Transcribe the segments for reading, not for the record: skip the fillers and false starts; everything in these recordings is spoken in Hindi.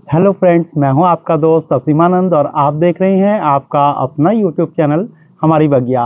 हेलो फ्रेंड्स, मैं हूं आपका दोस्त असीमानंद और आप देख रहे हैं आपका अपना यूट्यूब चैनल हमारी बगिया।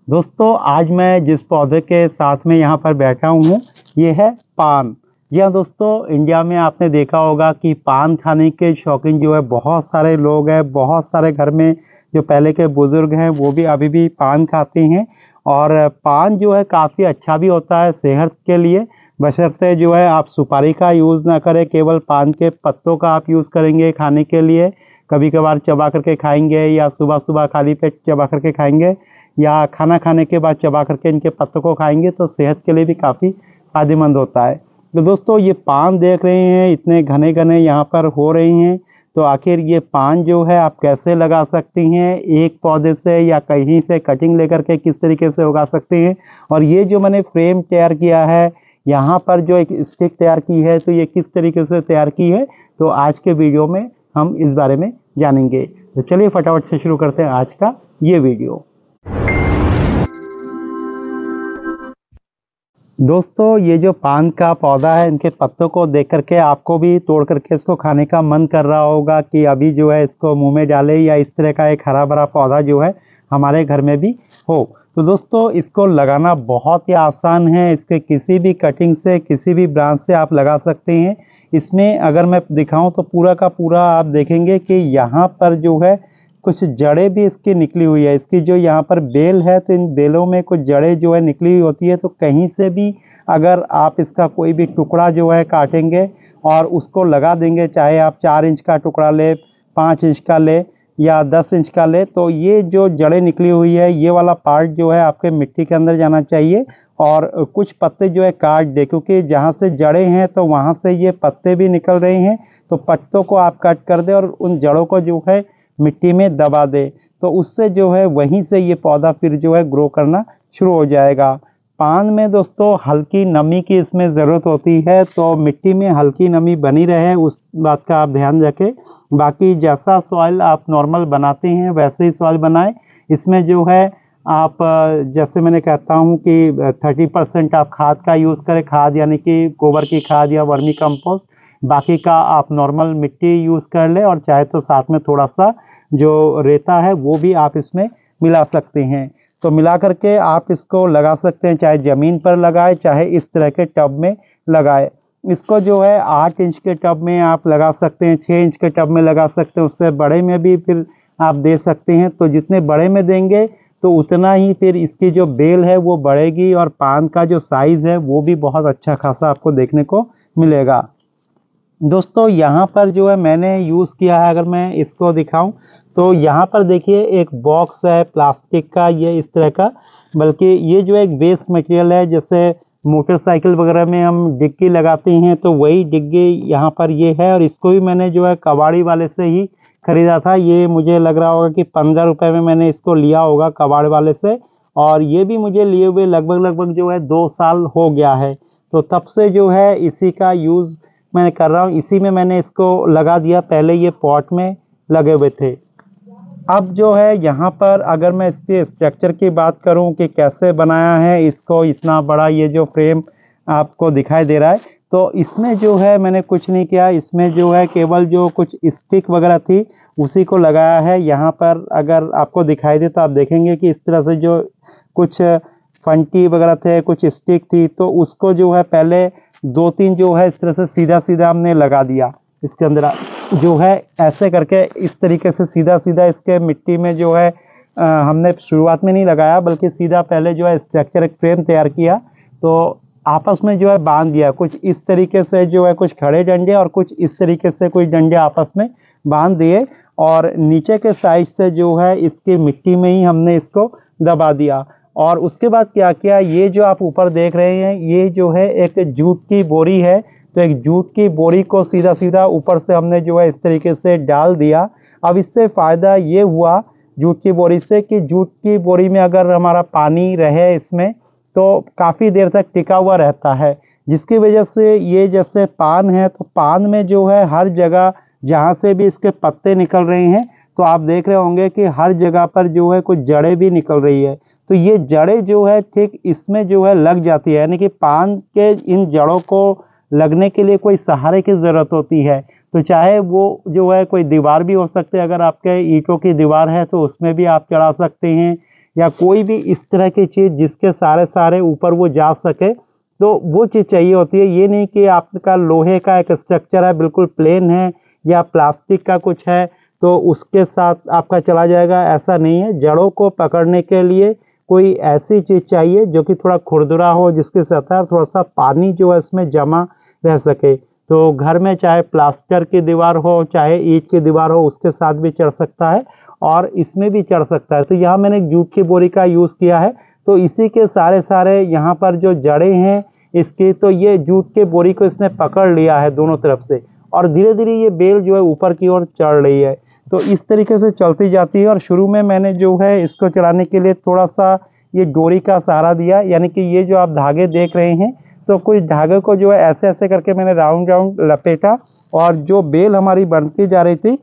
दोस्तों, आज मैं जिस पौधे के साथ में यहां पर बैठा हूं ये है पान। जी हाँ दोस्तों, इंडिया में आपने देखा होगा कि पान खाने के शौकीन जो है बहुत सारे लोग हैं। बहुत सारे घर में जो पहले के बुजुर्ग हैं वो भी अभी भी पान खाते हैं। और पान जो है काफ़ी अच्छा भी होता है सेहत के लिए, बशर्ते जो है आप सुपारी का यूज़ ना करें, केवल पान के पत्तों का आप यूज़ करेंगे खाने के लिए। कभी कभार चबा करके खाएंगे या सुबह सुबह खाली पेट चबा करके खाएंगे या खाना खाने के बाद चबा करके इनके पत्तों को खाएंगे तो सेहत के लिए भी काफ़ी फायदेमंद होता है। तो दोस्तों, ये पान देख रहे हैं इतने घने घने यहाँ पर हो रही हैं, तो आखिर ये पान जो है आप कैसे लगा सकती हैं, एक पौधे से या कहीं से कटिंग लेकर के किस तरीके से उगा सकते हैं। और ये जो मैंने फ्रेम तैयार किया है, यहाँ पर जो एक स्टिक तैयार की है, तो ये किस तरीके से तैयार की है, तो आज के वीडियो में हम इस बारे में जानेंगे। तो चलिए फटाफट से शुरू करते हैं आज का ये वीडियो। दोस्तों, ये जो पान का पौधा है, इनके पत्तों को देख करके आपको भी तोड़ करके इसको खाने का मन कर रहा होगा कि अभी जो है इसको मुंह में डाले, या इस तरह का एक हरा भरा पौधा जो है हमारे घर में भी हो। तो दोस्तों, इसको लगाना बहुत ही आसान है। इसके किसी भी कटिंग से, किसी भी ब्रांच से आप लगा सकते हैं। इसमें अगर मैं दिखाऊं तो पूरा का पूरा आप देखेंगे कि यहाँ पर जो है कुछ जड़ें भी इसकी निकली हुई है। इसकी जो यहाँ पर बेल है, तो इन बेलों में कुछ जड़ें जो है निकली हुई होती है। तो कहीं से भी अगर आप इसका कोई भी टुकड़ा जो है काटेंगे और उसको लगा देंगे, चाहे आप 4 इंच का टुकड़ा ले, 5 इंच का ले या 10 इंच का ले, तो ये जो जड़ें निकली हुई है, ये वाला पार्ट जो है आपके मिट्टी के अंदर जाना चाहिए। और कुछ पत्ते जो है काट दे, क्योंकि जहाँ से जड़ें हैं तो वहाँ से ये पत्ते भी निकल रहे हैं। तो पत्तों को आप कट कर दे और उन जड़ों को जो है मिट्टी में दबा दे, तो उससे जो है वहीं से ये पौधा फिर जो है ग्रो करना शुरू हो जाएगा। पान में दोस्तों हल्की नमी की इसमें ज़रूरत होती है, तो मिट्टी में हल्की नमी बनी रहे उस बात का आप ध्यान रखें। बाकी जैसा सॉइल आप नॉर्मल बनाते हैं वैसे ही सॉइल बनाएं। इसमें जो है आप जैसे मैंने कहता हूँ कि 30% आप खाद का यूज़ करें, खाद यानी कि गोबर की खाद या वर्मी कंपोस्ट। बाकी का आप नॉर्मल मिट्टी यूज़ कर ले, और चाहे तो साथ में थोड़ा सा जो रेता है वो भी आप इसमें मिला सकते हैं। तो मिला करके आप इसको लगा सकते हैं, चाहे ज़मीन पर लगाए चाहे इस तरह के टब में लगाए। इसको जो है 8 इंच के टब में आप लगा सकते हैं, 6 इंच के टब में लगा सकते हैं, उससे बड़े में भी फिर आप दे सकते हैं। तो जितने बड़े में देंगे तो उतना ही फिर इसकी जो बेल है वो बढ़ेगी और पान का जो साइज़ है वो भी बहुत अच्छा खासा आपको देखने को मिलेगा। दोस्तों, यहाँ पर जो है मैंने यूज़ किया है, अगर मैं इसको दिखाऊं तो यहाँ पर देखिए एक बॉक्स है प्लास्टिक का, ये इस तरह का, बल्कि ये जो एक वेस्ट मटेरियल है, जैसे मोटरसाइकिल वगैरह में हम डिग्गी लगाते हैं तो वही डिग्गी यहाँ पर ये है। और इसको भी मैंने जो है कबाड़ी वाले से ही ख़रीदा था। ये मुझे लग रहा होगा कि 15 रुपये में मैंने इसको लिया होगा कबाड़ वाले से, और ये भी मुझे लिए हुए लगभग जो है 2 साल हो गया है। तो तब से जो है इसी का यूज़ मैं कर रहा हूँ, इसी में मैंने इसको लगा दिया। पहले ये पॉट में लगे हुए थे। अब जो है यहाँ पर अगर मैं इसके स्ट्रक्चर की बात करूँ कि कैसे बनाया है इसको, इतना बड़ा ये जो फ्रेम आपको दिखाई दे रहा है, तो इसमें जो है मैंने कुछ नहीं किया। इसमें जो है केवल जो कुछ स्टिक वगैरह थी उसी को लगाया है। यहाँ पर अगर आपको दिखाई दे तो आप देखेंगे कि इस तरह से जो कुछ फंटी वगैरह थे, कुछ स्टिक थी, तो उसको जो है पहले 2-3 जो है इस तरह से सीधा सीधा हमने लगा दिया। इसके अंदर जो है ऐसे करके इस तरीके से सीधा सीधा इसके मिट्टी में जो है हमने शुरुआत में नहीं लगाया, बल्कि सीधा पहले जो है स्ट्रक्चर एक फ्रेम तैयार किया, तो आपस में जो है बांध दिया। कुछ इस तरीके से जो है कुछ खड़े डंडे और कुछ इस तरीके से कुछ डंडे आपस में बांध दिए, और नीचे के साइड से जो है इसकी मिट्टी में ही हमने इसको दबा दिया। और उसके बाद क्या किया, ये जो आप ऊपर देख रहे हैं ये जो है एक जूट की बोरी है। तो एक जूट की बोरी को सीधा सीधा ऊपर से हमने जो है इस तरीके से डाल दिया। अब इससे फ़ायदा ये हुआ जूट की बोरी से कि जूट की बोरी में अगर हमारा पानी रहे इसमें तो काफ़ी देर तक टिका हुआ रहता है, जिसकी वजह से ये जैसे पान है तो पान में जो है हर जगह जहाँ से भी इसके पत्ते निकल रहे हैं तो आप देख रहे होंगे कि हर जगह पर जो है कुछ जड़ें भी निकल रही है। तो ये जड़ें जो है ठीक इसमें जो है लग जाती है, यानी कि पान के इन जड़ों को लगने के लिए कोई सहारे की ज़रूरत होती है। तो चाहे वो जो है कोई दीवार भी हो सकते है, अगर आपके ईंटों की दीवार है तो उसमें भी आप चढ़ा सकते हैं, या कोई भी इस तरह की चीज़ जिसके सारे ऊपर वो जा सके, तो वो चीज़ चाहिए होती है। ये नहीं कि आपका लोहे का एक स्ट्रक्चर है बिल्कुल प्लेन है, या प्लास्टिक का कुछ है तो उसके साथ आपका चला जाएगा, ऐसा नहीं है। जड़ों को पकड़ने के लिए कोई ऐसी चीज़ चाहिए जो कि थोड़ा खुरदुरा हो, जिसकी सतह थोड़ा सा पानी जो है इसमें जमा रह सके। तो घर में चाहे प्लास्टर की दीवार हो, चाहे ईंट की दीवार हो, उसके साथ भी चढ़ सकता है और इसमें भी चढ़ सकता है। तो यहाँ मैंने जूट की बोरी का यूज़ किया है, तो इसी के सारे यहाँ पर जो जड़ें हैं इसकी, तो ये जूट के बोरी को इसने पकड़ लिया है दोनों तरफ से, और धीरे धीरे ये बेल जो है ऊपर की ओर चढ़ रही है। तो इस तरीके से चलती जाती है। और शुरू में मैंने जो है इसको चढ़ाने के लिए थोड़ा सा ये डोरी का सहारा दिया, यानी कि ये जो आप धागे देख रहे हैं, तो कुछ धागे को जो है ऐसे ऐसे करके मैंने राउंड राउंड लपेटा, और जो बेल हमारी बनती जा रही थी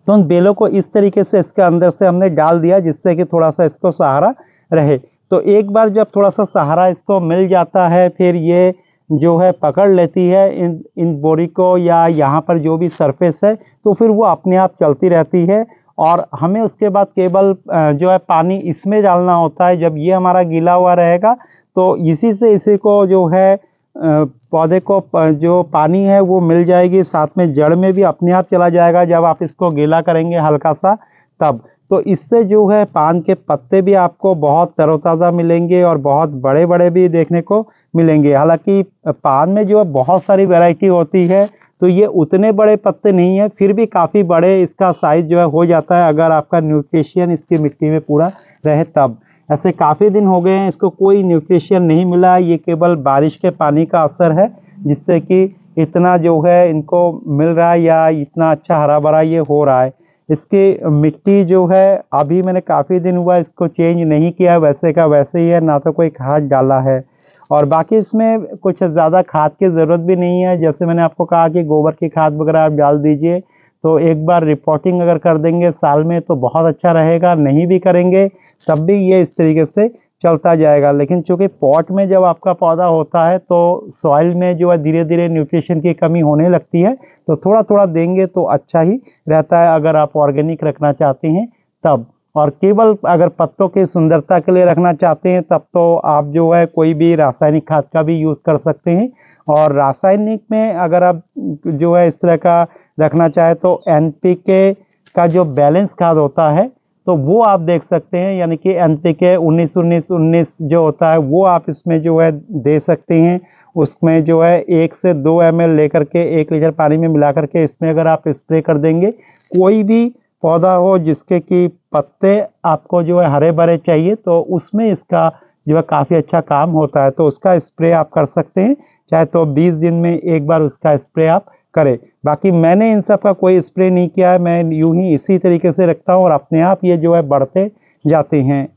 तो उन बेलों को इस तरीके से इसके अंदर से हमने डाल दिया, जिससे कि थोड़ा सा इसको सहारा रहे। तो एक बार जब थोड़ा सा सहारा इसको मिल जाता है, फिर ये जो है पकड़ लेती है इन बोरी को, या यहाँ पर जो भी सरफेस है, तो फिर वो अपने आप चलती रहती है। और हमें उसके बाद केवल जो है पानी इसमें डालना होता है। जब ये हमारा गीला हुआ रहेगा तो इसी को जो है पौधे को जो पानी है वो मिल जाएगी, साथ में जड़ में भी अपने आप चला जाएगा जब आप इसको गीला करेंगे हल्का सा तब। तो इससे जो है पान के पत्ते भी आपको बहुत तरोताज़ा मिलेंगे और बहुत बड़े बड़े भी देखने को मिलेंगे। हालांकि पान में जो है बहुत सारी वैरायटी होती है, तो ये उतने बड़े पत्ते नहीं है, फिर भी काफ़ी बड़े इसका साइज़ जो है हो जाता है, अगर आपका न्यूट्रिशन इसकी मिट्टी में पूरा रहे तब। ऐसे काफ़ी दिन हो गए हैं इसको कोई न्यूट्रिशन नहीं मिला, ये केवल बारिश के पानी का असर है जिससे कि इतना जो है इनको मिल रहा है, या इतना अच्छा हरा भरा ये हो रहा है। इसकी मिट्टी जो है अभी मैंने काफ़ी दिन हुआ इसको चेंज नहीं किया, वैसे का वैसे ही है, ना तो कोई खाद डाला है। और बाकी इसमें कुछ ज़्यादा खाद की ज़रूरत भी नहीं है। जैसे मैंने आपको कहा कि गोबर की खाद वगैरह आप डाल दीजिए, तो एक बार रिपोर्टिंग अगर कर देंगे साल में तो बहुत अच्छा रहेगा, नहीं भी करेंगे तब भी ये इस तरीके से चलता जाएगा। लेकिन चूँकि पॉट में जब आपका पौधा होता है तो सॉइल में जो है धीरे धीरे न्यूट्रिशन की कमी होने लगती है, तो थोड़ा थोड़ा देंगे तो अच्छा ही रहता है अगर आप ऑर्गेनिक रखना चाहते हैं तब। और केवल अगर पत्तों की सुंदरता के लिए रखना चाहते हैं तब तो आप जो है कोई भी रासायनिक खाद का भी यूज़ कर सकते हैं। और रासायनिक में अगर आप जो है इस तरह का रखना चाहे तो NPK का जो बैलेंस खाद होता है तो वो आप देख सकते हैं, यानी कि NPK 19-19-19 जो होता है वो आप इसमें जो है दे सकते हैं। उसमें जो है 1 से 2 ml लेकर के 1 लीटर पानी में मिला करके इसमें अगर आप स्प्रे कर देंगे, कोई भी पौधा हो जिसके कि पत्ते आपको जो है हरे भरे चाहिए तो उसमें इसका जो है काफ़ी अच्छा काम होता है, तो उसका स्प्रे आप कर सकते हैं। चाहे तो 20 दिन में एक बार उसका स्प्रे आप करें। बाकी मैंने इन सब का कोई स्प्रे नहीं किया है, मैं यूं ही इसी तरीके से रखता हूं और अपने आप ये जो है बढ़ते जाते हैं।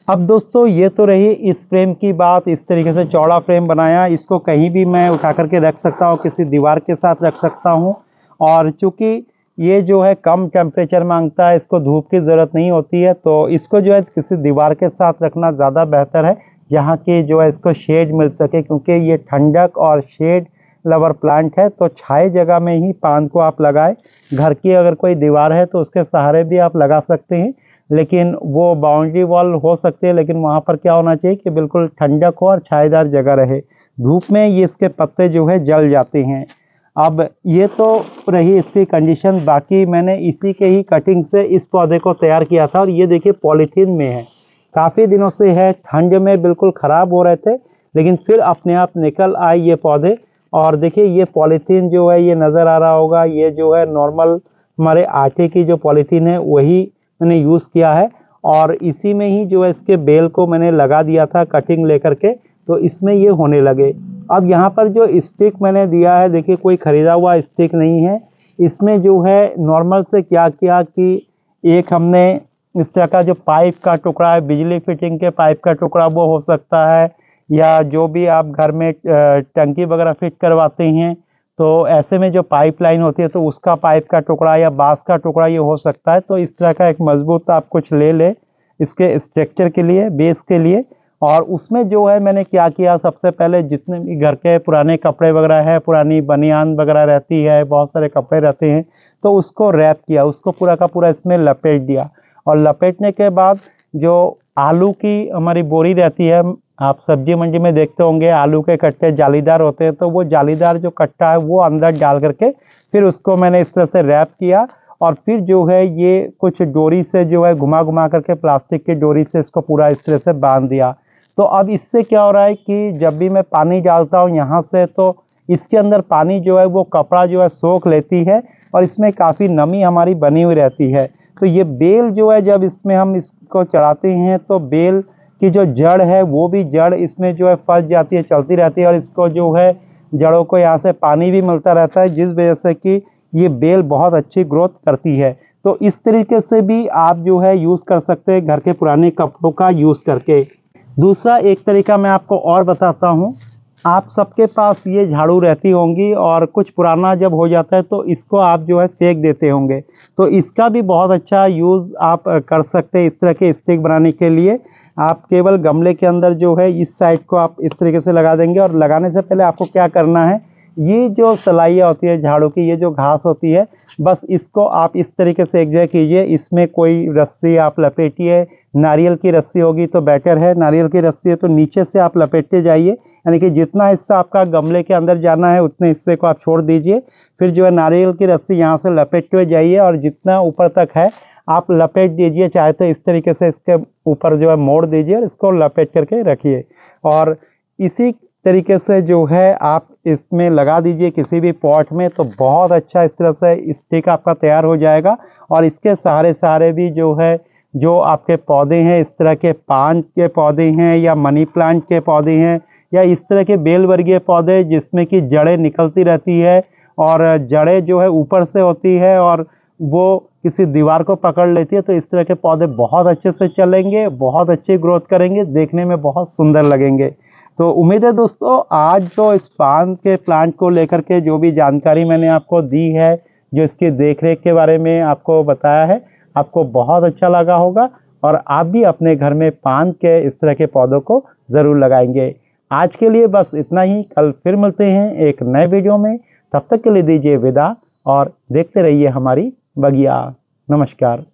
अब दोस्तों ये तो रही इस फ्रेम की बात। इस तरीके से चौड़ा फ्रेम बनाया, इसको कहीं भी मैं उठा करके रख सकता हूँ, किसी दीवार के साथ रख सकता हूँ। और चूँकि ये जो है कम टेम्परेचर मांगता है, इसको धूप की ज़रूरत नहीं होती है, तो इसको जो है किसी दीवार के साथ रखना ज़्यादा बेहतर है जहाँ की जो है इसको शेड मिल सके, क्योंकि ये ठंडक और शेड लवर प्लांट है। तो छाए जगह में ही पान को आप लगाएं। घर की अगर कोई दीवार है तो उसके सहारे भी आप लगा सकते हैं, लेकिन वो बाउंड्री वॉल हो सकती है, लेकिन वहाँ पर क्या होना चाहिए कि बिल्कुल ठंडक हो और छाएदार जगह रहे। धूप में ये इसके पत्ते जो है जल जाते हैं। अब ये तो रही इसकी कंडीशन, बाकी मैंने इसी के ही कटिंग से इस पौधे को तैयार किया था। और ये देखिए पॉलीथीन में है, काफ़ी दिनों से है, ठंड में बिल्कुल ख़राब हो रहे थे, लेकिन फिर अपने आप निकल आए ये पौधे। और देखिए ये पॉलीथीन जो है ये नज़र आ रहा होगा, ये जो है नॉर्मल हमारे आटे की जो पॉलीथीन है वही मैंने यूज़ किया है। और इसी में ही जो है इसके बेल को मैंने लगा दिया था कटिंग लेकर के, तो इसमें ये होने लगे। अब यहाँ पर जो स्टिक मैंने दिया है, देखिए कोई ख़रीदा हुआ स्टिक नहीं है। इसमें जो है नॉर्मल से क्या किया कि एक हमने इस तरह का जो पाइप का टुकड़ा है, बिजली फिटिंग के पाइप का टुकड़ा वो हो सकता है, या जो भी आप घर में टंकी वगैरह फिट करवाते हैं तो ऐसे में जो पाइपलाइन होती है तो उसका पाइप का टुकड़ा या बांस का टुकड़ा ये हो सकता है। तो इस तरह का एक मजबूत आप कुछ ले ले इसके स्ट्रक्चर के लिए, बेस के लिए, और उसमें जो है मैंने क्या किया, सबसे पहले जितने भी घर के पुराने कपड़े वगैरह है, पुरानी बनियान वगैरह रहती है, बहुत सारे कपड़े रहते हैं, तो उसको रैप किया, उसको पूरा का पूरा इसमें लपेट दिया। और लपेटने के बाद जो आलू की हमारी बोरी रहती है, आप सब्जी मंडी में देखते होंगे आलू के कट्टे जालीदार होते हैं, तो वो जालीदार जो कट्टा है वो अंदर डाल करके फिर उसको मैंने इस तरह से रैप किया। और फिर जो है ये कुछ डोरी से जो है घुमा घुमा करके प्लास्टिक की डोरी से इसको पूरा इस तरह से बांध दिया। तो अब इससे क्या हो रहा है कि जब भी मैं पानी डालता हूँ यहाँ से, तो इसके अंदर पानी जो है वो कपड़ा जो है सोख लेती है और इसमें काफ़ी नमी हमारी बनी हुई रहती है। तो ये बेल जो है जब इसमें हम इसको चढ़ाते हैं तो बेल की जो जड़ है वो भी जड़ इसमें जो है फंस जाती है, चलती रहती है, और इसको जो है जड़ों को यहाँ से पानी भी मिलता रहता है, जिस वजह से कि ये बेल बहुत अच्छी ग्रोथ करती है। तो इस तरीके से भी आप जो है यूज़ कर सकते हैं घर के पुराने कपड़ों का यूज़ करके। दूसरा एक तरीका मैं आपको और बताता हूँ। आप सबके पास ये झाड़ू रहती होंगी और कुछ पुराना जब हो जाता है तो इसको आप जो है फेंक देते होंगे, तो इसका भी बहुत अच्छा यूज़ आप कर सकते हैं। इस तरह के स्टिक बनाने के लिए आप केवल गमले के अंदर जो है इस साइड को आप इस तरीके से लगा देंगे, और लगाने से पहले आपको क्या करना है, ये जो सलाइयाँ होती है झाड़ू की, ये जो घास होती है, बस इसको आप इस तरीके से एक जगह कीजिए, इसमें कोई रस्सी आप लपेटिए, नारियल की रस्सी होगी तो बेटर है, नारियल की रस्सी है तो नीचे से आप लपेटते जाइए, यानी कि जितना हिस्सा आपका गमले के अंदर जाना है उतने हिस्से को आप छोड़ दीजिए। फिर जो है नारियल की रस्सी यहाँ से लपेटते हुए जाइए और जितना ऊपर तक है आप लपेट दीजिए, चाहे तो इस तरीके से इसके ऊपर जो है मोड़ दीजिए और इसको लपेट करके रखिए। और इसी तरीके से जो है आप इसमें लगा दीजिए किसी भी पॉट में, तो बहुत अच्छा इस तरह से स्टिक आपका तैयार हो जाएगा। और इसके सहारे भी जो है जो आपके पौधे हैं, इस तरह के पान के पौधे हैं या मनी प्लांट के पौधे हैं या इस तरह के बेल वर्गीय पौधे जिसमें कि जड़ें निकलती रहती है और जड़ें जो है ऊपर से होती है और वो किसी दीवार को पकड़ लेती है, तो इस तरह के पौधे बहुत अच्छे से चलेंगे, बहुत अच्छी ग्रोथ करेंगे, देखने में बहुत सुंदर लगेंगे। तो उम्मीद है दोस्तों आज जो इस पान के प्लांट को लेकर के जो भी जानकारी मैंने आपको दी है, जो इसकी देखरेख के बारे में आपको बताया है, आपको बहुत अच्छा लगा होगा और आप भी अपने घर में पान के इस तरह के पौधों को ज़रूर लगाएंगे। आज के लिए बस इतना ही, कल फिर मिलते हैं एक नए वीडियो में। तब तक के लिए दीजिए विदा और देखते रहिए हमारी बगिया। नमस्कार।